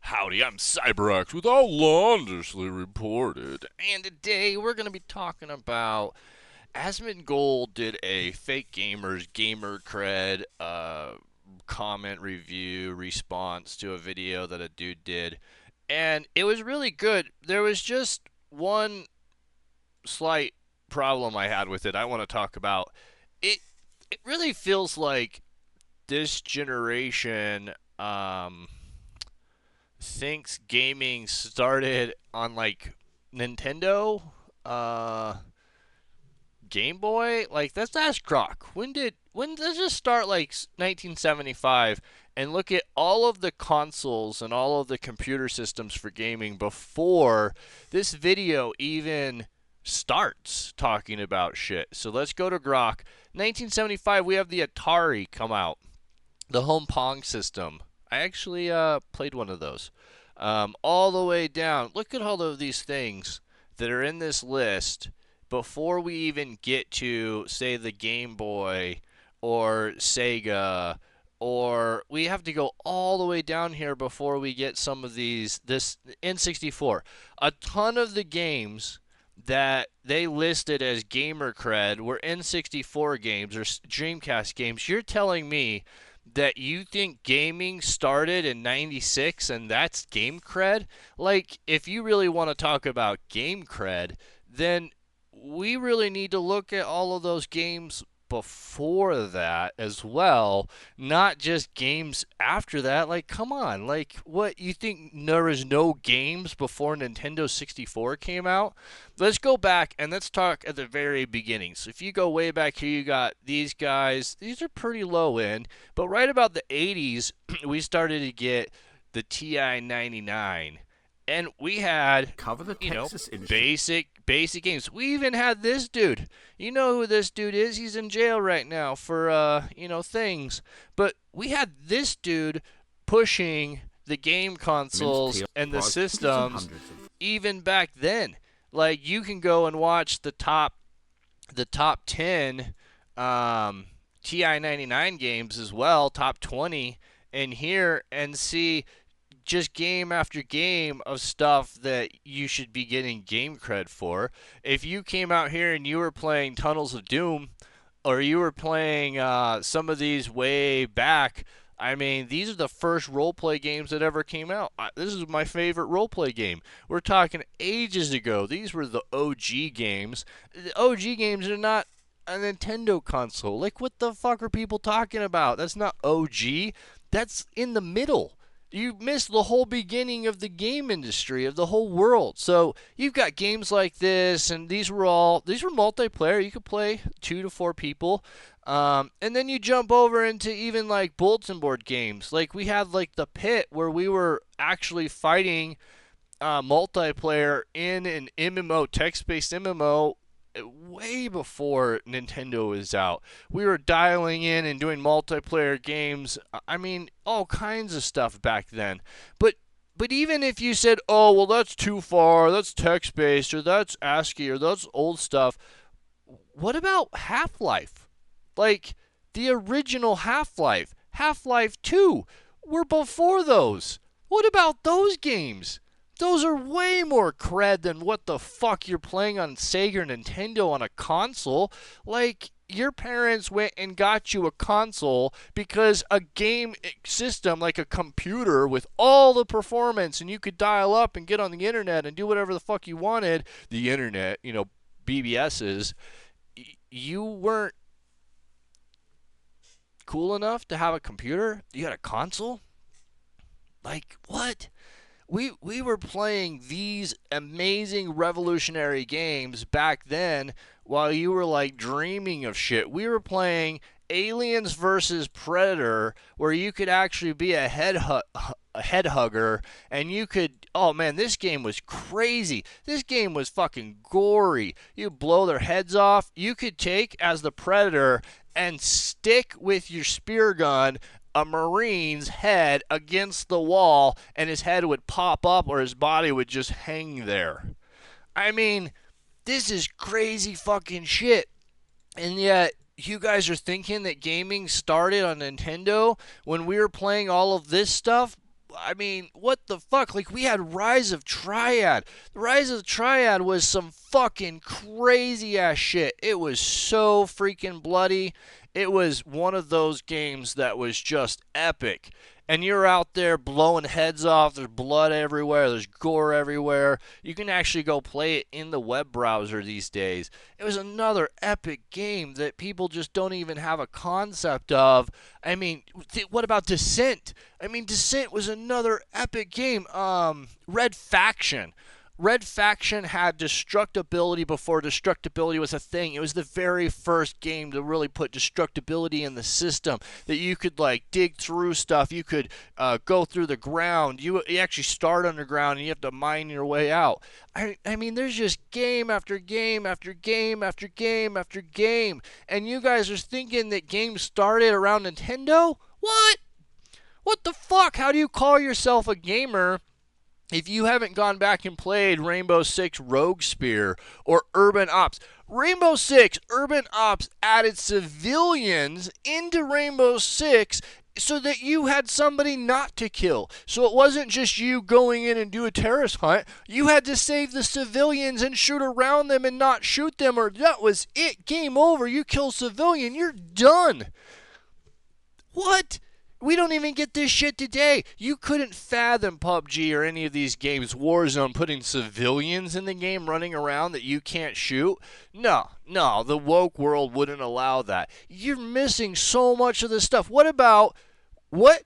Howdy, I'm CyberX with Outlandishly Reported, and today we're going to be talking about Asmongold did a fake gamers Gamer Cred comment review response to a video that a dude did, and it was really good. There was just one slight problem I had with it I want to talk about. It it really feels like this generation thinks gaming started on like Nintendo, uh, Game Boy. Like that's crock. When does it start? Like 1975, and look at all of the consoles and all of the computer systems for gaming before this video even starts talking about shit. So let's go to Grok. 1975, we have the Atari come out, the home Pong system. I actually played one of those. All the way down. Look at all of these things that are in this list before we even get to, say, the Game Boy or Sega, or we have to go all the way down here before we get some of these. This N64. A ton of the games that they listed as Gamer Cred were N64 games or Dreamcast games. You're telling me that you think gaming started in 96 and that's game cred? Like, if you really want to talk about game cred, then we really need to look at all of those games before that as well, not just games after that. Like, come on. Like, what, you think there was no games before Nintendo 64 came out? Let's go back and let's talk at the very beginning. So if you go way back here, you got these guys. These are pretty low end, but right about the 80s, we started to get the TI 99, and we had, Cover the Texas industry. basic games. We even had this dude. You know who this dude is? He's in jail right now for things. But we had this dude pushing the game Minced consoles teal and the fries, hundreds and systems hundreds of even back then. Like, you can go and watch the top 10 TI 99 games as well, top 20 in here, and see just game after game of stuff that you should be getting game cred for. If you came out here and you were playing Tunnels of Doom, or you were playing some of these way back, I mean, these are the first roleplay games that ever came out. This is my favorite roleplay game. We're talking ages ago. These were the OG games. The OG games are not a Nintendo console. Like, what the fuck are people talking about? That's not OG. That's in the middle. You missed the whole beginning of the game industry, of the whole world. So you've got games like this, and these were multiplayer. You could play 2 to 4 people. And then you jump over into even like bulletin board games. Like, we had like the Pit, where we were actually fighting multiplayer in an MMO, text-based MMO, way before Nintendo was out. We were dialing in and doing multiplayer games. I mean, all kinds of stuff back then. But even if you said, "Oh, well, that's too far. That's text-based, or that's ASCII, or that's old stuff," what about Half-Life? Like, the original Half-Life, Half-Life 2, were before those. What about those games? Those are way more cred than what the fuck you're playing on Sega or Nintendo on a console. Like, your parents went and got you a console because a game system, like a computer with all the performance, and you could dial up and get on the internet and do whatever the fuck you wanted. The internet, BBSs. You weren't cool enough to have a computer. You had a console? Like, what? We were playing these amazing revolutionary games back then while you were like dreaming of shit. We were playing Aliens versus Predator, where you could actually be a head hugger, and you could, oh man, this game was crazy. This game was fucking gory. You blow their heads off. You could take as the Predator and stick with your spear gun a Marine's head against the wall, and his head would pop up or his body would just hang there. I mean, this is crazy fucking shit. And yet, you guys are thinking that gaming started on Nintendo when we were playing all of this stuff? I mean, what the fuck? Like, we had Rise of Triad. The Rise of Triad was some fucking crazy ass shit. It was so freaking bloody. It was one of those games that was just epic. And you're out there blowing heads off. There's blood everywhere. There's gore everywhere. You can actually go play it in the web browser these days. It was another epic game that people just don't even have a concept of. I mean, what about Descent? I mean, Descent was another epic game. Red Faction. Red Faction had destructibility before destructibility was a thing. It was the very first game to really put destructibility in the system, that you could like dig through stuff. You could go through the ground. You actually start underground and you have to mine your way out. I mean, there's just game after game after game after game after game. And you guys are thinking that games started around Nintendo? What? What the fuck? How do you call yourself a gamer if you haven't gone back and played Rainbow Six Rogue Spear or Urban Ops? Rainbow Six Urban Ops added civilians into Rainbow Six so that you had somebody not to kill. So it wasn't just you going in and do a terrorist hunt. You had to save the civilians and shoot around them and not shoot them, or that was it. Game over. You kill civilian, you're done. What? We don't even get this shit today. You couldn't fathom PUBG or any of these games, Warzone, putting civilians in the game running around that you can't shoot. No, the woke world wouldn't allow that. You're missing so much of this stuff. What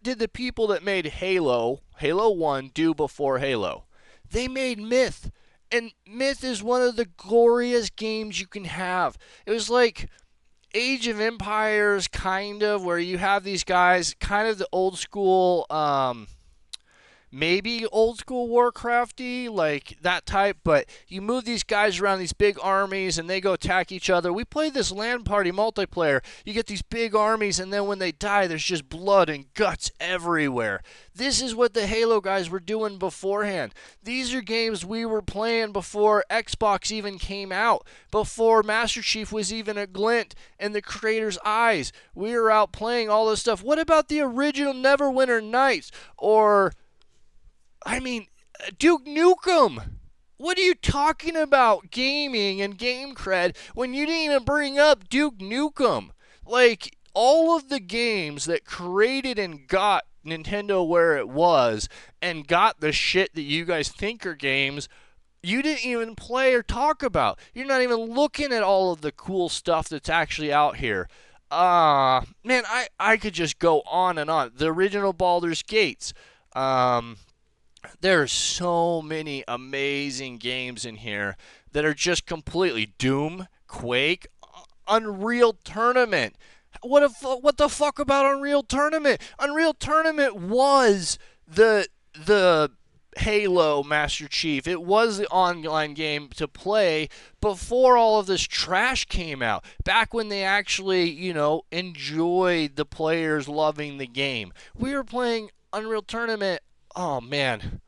did the people that made Halo 1 do before Halo? They made Myth. And Myth is one of the glorious games you can have. It was like Age of Empires, kind of, where you have these guys, kind of the old school, maybe old school Warcrafty, like that type, but you move these guys around these big armies and they go attack each other. We played this LAN party multiplayer. You get these big armies and then when they die, there's just blood and guts everywhere. This is what the Halo guys were doing beforehand. These are games we were playing before Xbox even came out, before Master Chief was even a glint in the creator's eyes. We were out playing all this stuff. What about the original Neverwinter Nights? Or, I mean, Duke Nukem. What are you talking about, gaming and game cred, when you didn't even bring up Duke Nukem? Like, all of the games that created and got Nintendo where it was and got the shit that you guys think are games, you didn't even play or talk about. You're not even looking at all of the cool stuff that's actually out here. Man, I could just go on and on. The original Baldur's Gates. There are so many amazing games in here that are just completely Doom, Quake, Unreal Tournament. What the fuck about Unreal Tournament? Unreal Tournament was the Halo Master Chief. It was the online game to play before all of this trash came out. Back when they actually, enjoyed the players loving the game. We were playing Unreal Tournament. Oh man,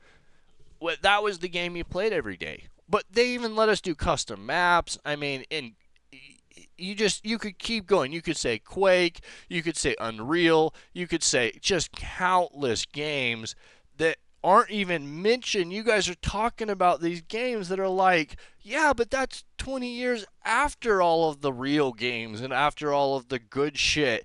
that was the game you played every day. But they even let us do custom maps. I mean, you could keep going. You could say Quake, you could say Unreal, you could say just countless games that aren't even mentioned. You guys are talking about these games that are like, yeah, but that's 20 years after all of the real games and after all of the good shit.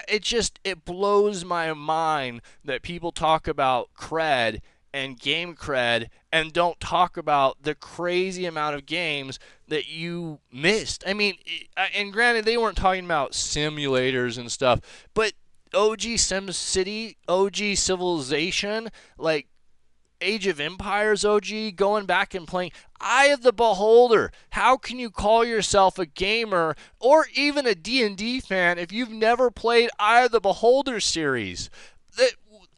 It blows my mind that people talk about cred and game cred and don't talk about the crazy amount of games that you missed. I mean, and granted, they weren't talking about simulators and stuff, but OG SimCity, OG Civilization, like Age of Empires OG, going back and playing Eye of the Beholder. How can you call yourself a gamer or even a D&D fan if you've never played Eye of the Beholder series?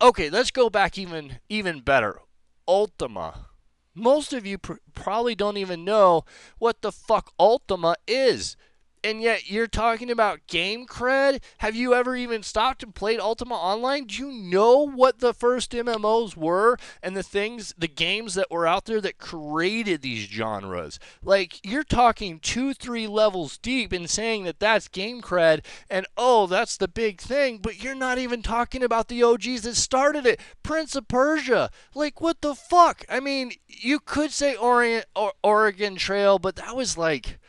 Okay, let's go back even better. Ultima. Most of you probably don't even know what the fuck Ultima is. and yet you're talking about game cred? Have you ever even stopped and played Ultima Online? Do you know what the first MMOs were and the games that were out there that created these genres? Like, you're talking 2, 3 levels deep and saying that that's game cred and oh, that's the big thing, but you're not even talking about the OGs that started it. Prince of Persia. Like, what the fuck? I mean, you could say Oregon Trail, but that was like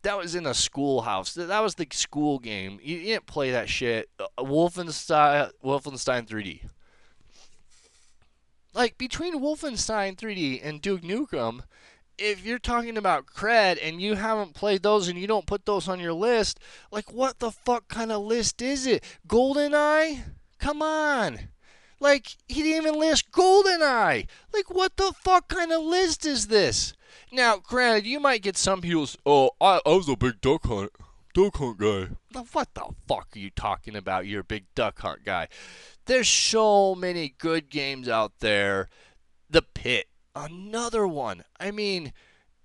that was in a schoolhouse. That was the school game. You didn't play that shit. Wolfenstein 3D. Like, between Wolfenstein 3D and Duke Nukem, if you're talking about cred and you haven't played those and you don't put those on your list, like, what the fuck kind of list is it? GoldenEye? Come on. Like, he didn't even list GoldenEye. Like, what the fuck kind of list is this? Now, granted, you might get some people, oh, I was a big duck hunt guy. Now, what the fuck are you talking about? You're a big duck hunt guy. There's so many good games out there. The Pit, another one. I mean,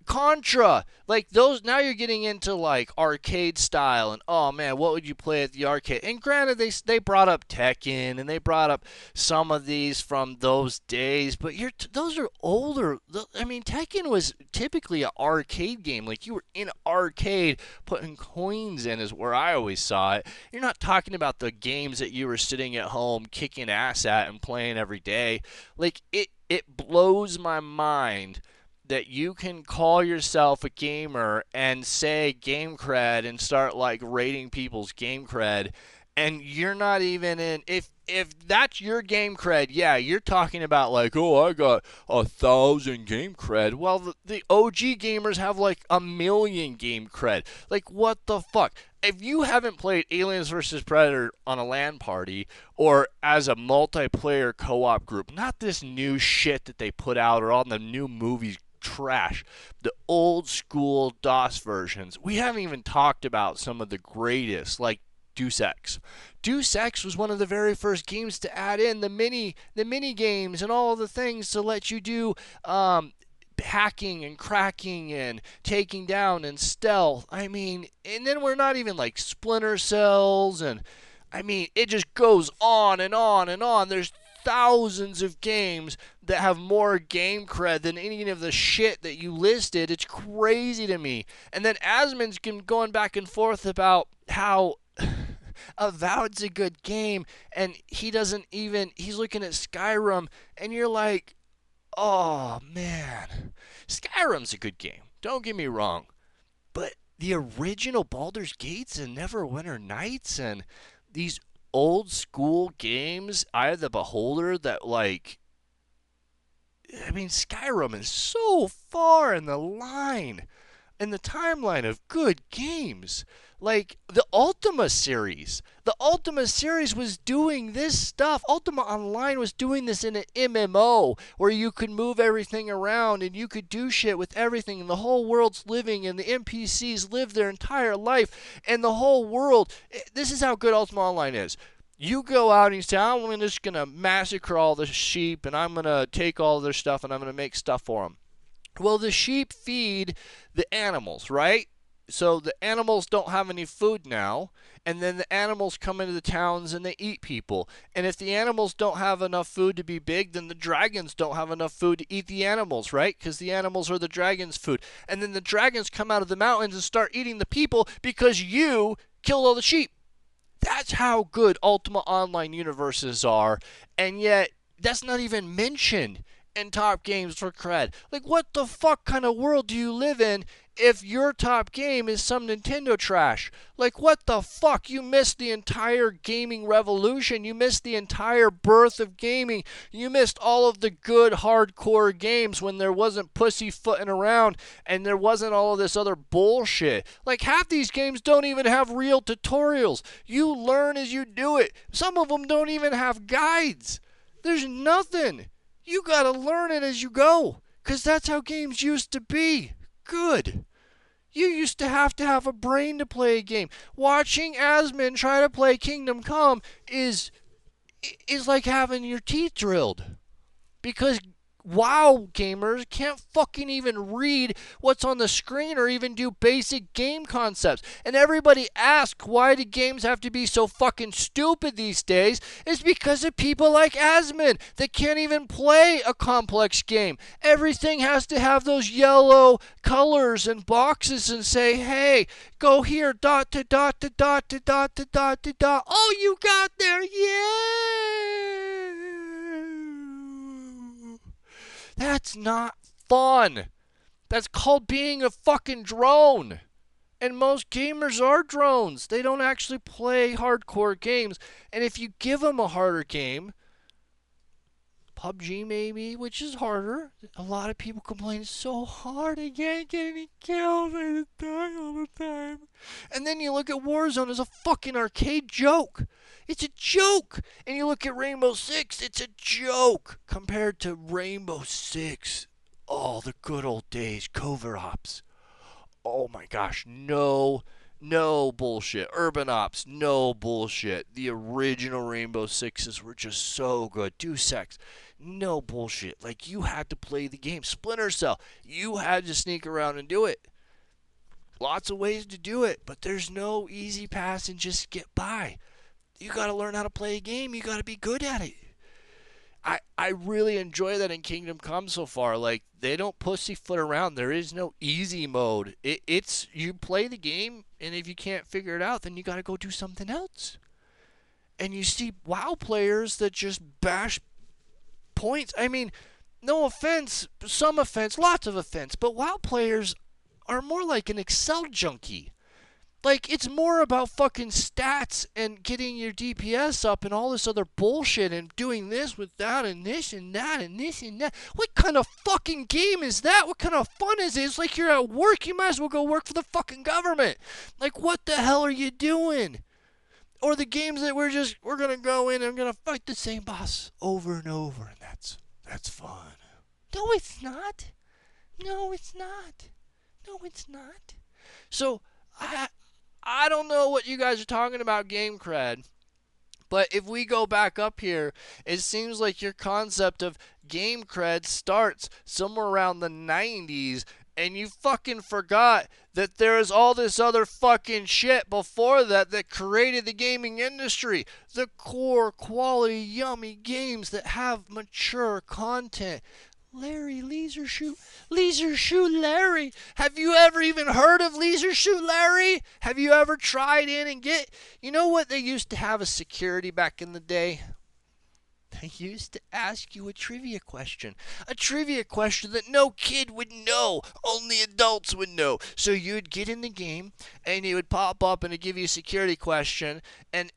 Contra, like those. Now you're getting into like arcade style, and oh man, what would you play at the arcade? And granted, they brought up Tekken, and they brought up some of these from those days, but those are older. I mean, Tekken was typically an arcade game, like you were in an arcade putting coins in, is where I always saw it. You're not talking about the games that you were sitting at home kicking ass at and playing every day. Like it blows my mind that you can call yourself a gamer and say game cred and start like rating people's game cred, and you're not even in. If that's your game cred, yeah, you're talking about like, oh, I got 1,000 game cred. Well, the OG gamers have like 1,000,000 game cred. Like, what the fuck? If you haven't played Aliens vs. Predator on a LAN party or as a multiplayer co-op group, not this new shit that they put out or all the new movies trash, the old school DOS versions. We haven't even talked about some of the greatest, like Deus Ex. Deus Ex was one of the very first games to add in the mini games and all the things to let you do hacking and cracking and taking down and stealth. I mean, and then we're not even like Splinter Cells, and I mean, it just goes on and on and on. There's thousands of games that have more game cred than any of the shit that you listed. It's crazy to me. And then Asmon's going back and forth about how Avowed's a good game, and he's looking at Skyrim, and you're like, oh man, Skyrim's a good game. Don't get me wrong. But the original Baldur's Gates and Neverwinter Nights and these old school games, Eye of the Beholder, that like, I mean, Skyrim is so far in the timeline of good games. Like the Ultima series. The Ultima series was doing this stuff. Ultima Online was doing this in an MMO where you could move everything around and you could do shit with everything, and the whole world's living and the NPCs live their entire life and the whole world. This is how good Ultima Online is. You go out and you say, I'm just going to massacre all the sheep and I'm going to take all their stuff and I'm going to make stuff for them. Well, the sheep feed the animals, right? So the animals don't have any food now, and then the animals come into the towns and they eat people. And if the animals don't have enough food to be big, then the dragons don't have enough food to eat the animals, right? Because the animals are the dragons' food. And then the dragons come out of the mountains and start eating the people because you killed all the sheep. That's how good Ultima Online universes are, and yet that's not even mentioned in top games for cred. Like, what the fuck kind of world do you live in if your top game is some Nintendo trash? Like, what the fuck? You missed the entire gaming revolution. You missed the entire birth of gaming. You missed all of the good hardcore games when there wasn't pussyfooting around and there wasn't all of this other bullshit. Like, half these games don't even have real tutorials. You learn as you do it. Some of them don't even have guides. There's nothing. You gotta learn it as you go, because that's how games used to be. Good. You used to have a brain to play a game. Watching Asmon try to play Kingdom Come is like having your teeth drilled. Because WoW gamers can't fucking even read what's on the screen or even do basic game concepts. And everybody asks why do games have to be so fucking stupid these days? It's because of people like Asmon that can't even play a complex game. Everything has to have those yellow colors and boxes and say, hey, go here, dot to dot to dot to dot to dot to dot. Oh, you got there, yeah. That's not fun. That's called being a fucking drone. And most gamers are drones. They don't actually play hardcore games. And if you give them a harder game, PUBG maybe, which is harder. A lot of people complain it's so hard. I can't get any kills. I just die all the time. And then you look at Warzone as a fucking arcade joke. It's a joke. And you look at Rainbow Six, it's a joke compared to Rainbow Six. Oh, the good old days, Covert Ops. Oh my gosh, no bullshit. Urban Ops, no bullshit. The original Rainbow Sixes were just so good. Deus Ex, no bullshit. Like, you had to play the game. Splinter Cell, you had to sneak around and do it. Lots of ways to do it, but there's no easy pass and just get by. You got to learn how to play a game. You got to be good at it. I really enjoy that in Kingdom Come so far. Like, they don't pussyfoot around. There is no easy mode. It's you play the game, and if you can't figure it out, then you got to go do something else. And you see WoW players that just bash points. I mean, no offense, some offense, lots of offense, but WoW players are more like an Excel junkie. Like, it's more about fucking stats and getting your DPS up and all this other bullshit and doing this with that and this and that and this and that. What kind of fucking game is that? What kind of fun is it? It's like you're at work. You might as well go work for the fucking government. Like, what the hell are you doing? Or the games that we're going to go in and I'm going to fight the same boss over and over. And that's fun. No, it's not. No, it's not. No, it's not. So, I don't know what you guys are talking about, Game Cred, but if we go back up here, it seems like your concept of Game Cred starts somewhere around the 90s, and you fucking forgot that there is all this other fucking shit before that created the gaming industry. The core, quality, yummy games that have mature content. Larry, Leisure Shoot Larry. Have you ever even heard of Leisure Shoot Larry? Have you ever tried in and get... You know what they used to have as security back in the day? They used to ask you a trivia question. A trivia question that no kid would know. Only adults would know. So you'd get in the game, and it would pop up, and it'd give you a security question, and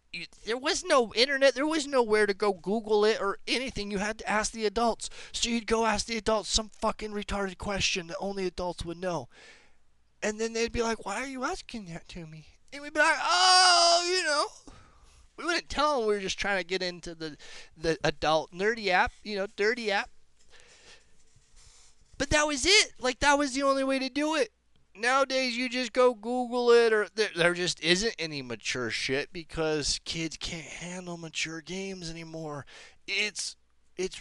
there was no internet. There was nowhere to go Google it or anything. You had to ask the adults. So you'd go ask the adults some fucking retarded question that only adults would know. And then they'd be like, why are you asking that to me? And we'd be like, oh, you know. We wouldn't tell them we were just trying to get into the adult nerdy app, dirty app. But that was it. Like, that was the only way to do it. Nowadays, you just go Google it, or there just isn't any mature shit because kids can't handle mature games anymore. It's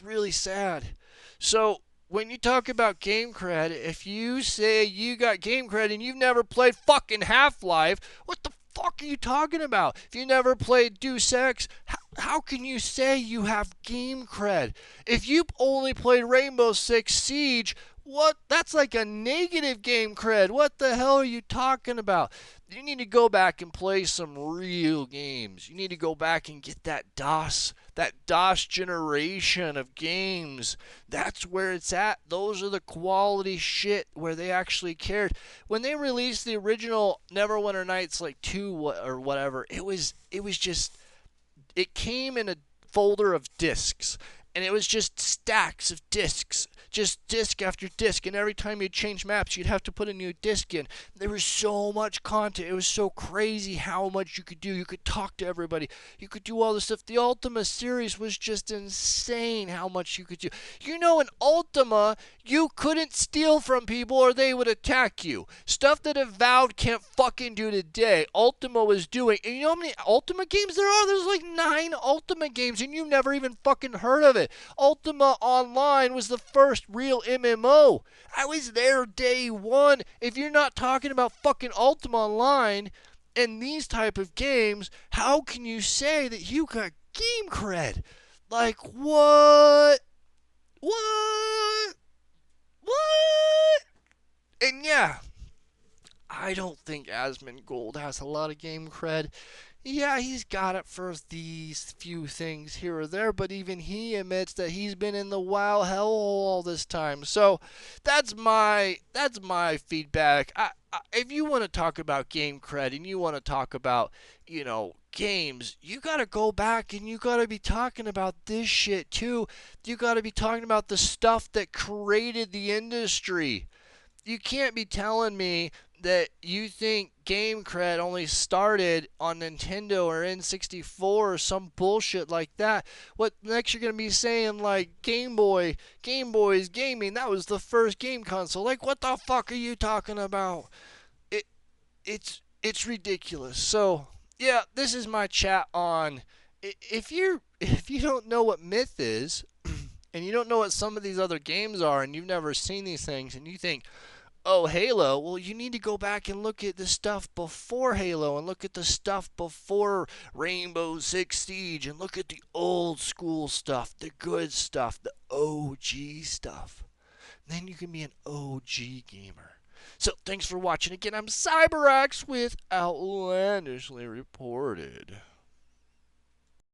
really sad. So, when you talk about Game Cred, if you say you got Game Cred and you've never played fucking Half-Life, what the fuck are you talking about? If you never played Deus Ex, how can you say you have Game Cred? If you only played Rainbow Six Siege, what? That's like a negative Game Cred. What the hell are you talking about? You need to go back and play some real games. You need to go back and get that DOS generation of games. That's where it's at. Those are the quality shit where they actually cared. When they released the original Neverwinter Nights like 2 or whatever, it was just, it came in a folder of discs. And it was just stacks of discs just disc after disc, and every time you'd change maps, you'd have to put a new disc in. There was so much content. It was so crazy how much you could do. You could talk to everybody. You could do all this stuff. The Ultima series was just insane how much you could do. You know, in Ultima, you couldn't steal from people or they would attack you. Stuff that Avowed can't fucking do today, Ultima was doing. And you know how many Ultima games there are? There's like 9 Ultima games, and you've never even fucking heard of it. Ultima Online was the first real MMO. I was there day one. If you're not talking about fucking Ultima Online and these type of games, how can you say that you got game cred? Like, what? What? What? And yeah, I don't think Asmongold has a lot of game cred. Yeah, he's got it for these few things here or there, but even he admits that he's been in the WoW hellhole all this time. So that's my feedback. If you want to talk about game cred and you want to talk about, games, you got to go back and you got to be talking about this shit too. You got to be talking about the stuff that created the industry. You can't be telling me that you think game cred only started on Nintendo or N64 or some bullshit like that. What next you're gonna be saying like Game Boy's gaming, that was the first game console. Like what the fuck are you talking about? It's ridiculous. So yeah, this is my chat on if you don't know what Myth is and you don't know what some of these other games are and you've never seen these things and you think, oh, Halo, well, you need to go back and look at the stuff before Halo and look at the stuff before Rainbow Six Siege and look at the old school stuff, the good stuff, the OG stuff. Then you can be an OG gamer. So thanks for watching again. I'm CyberX with Outlandishly Reported.